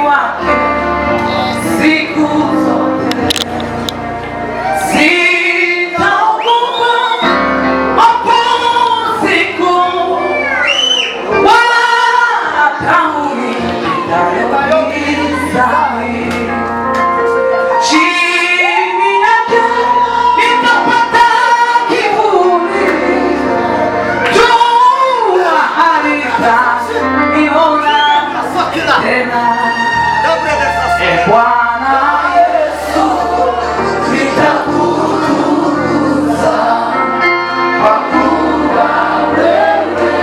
wake siku zote. Sitaogopa mapumziko wala tauni itayopita. Chini yake nitapata kivuli, jua halitaniona tena. Bwana Yesu, nitakutukuza kwa kuwa wewe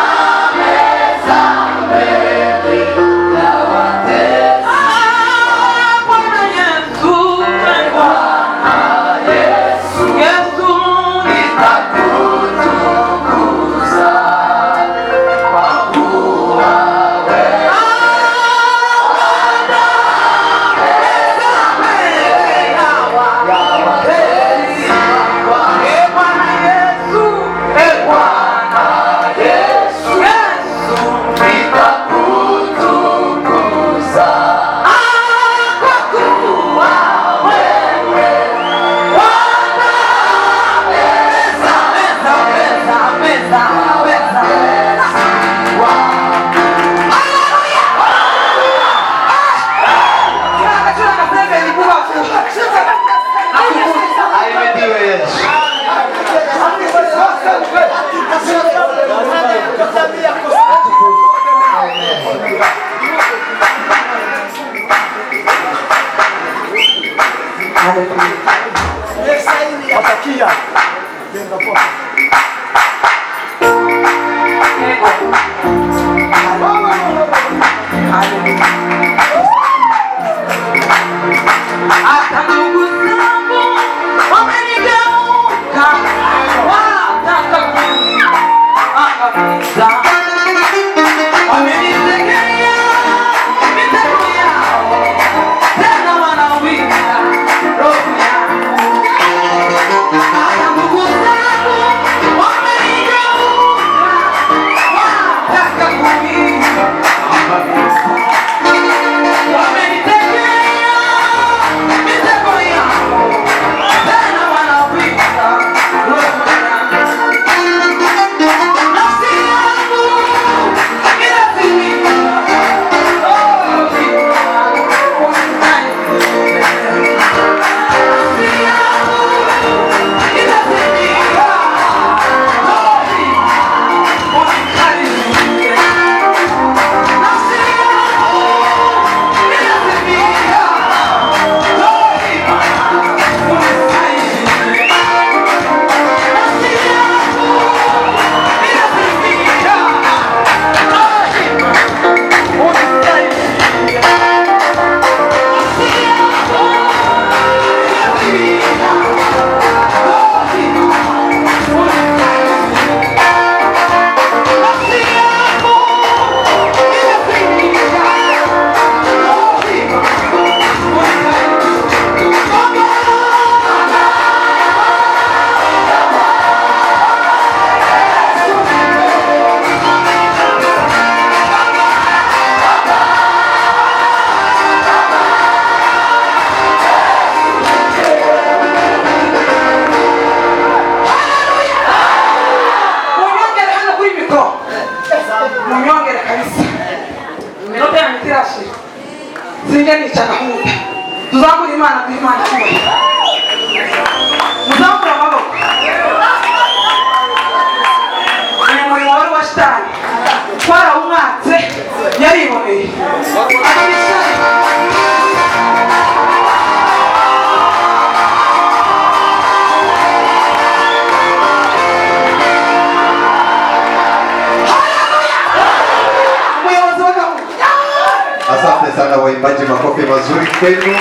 wameza mbele ya watesi. Bwana Yesu, Bwana Yesu, Yesu nitakutukuza kwa kuwa Watakia hata ndugu zangu wamenigeuka, wataka kuniangamiza. Wamenitegea mitego yao, tena wanawinda roho yangu. Hata ndugu zangu wamenigeuka, wataka kuniangamiza. Wamenitegea mitego yao, tena wanawinda roho yangu. Nafsi yangu inazimia, Singeni changamoto. Tuzamuri Imana duhimana kuba. Muzamura amaboko. Umurimo wari wa shitani twarawumwatse yariboneye. Asante sana waimbaji, makofi mazuri kwenu.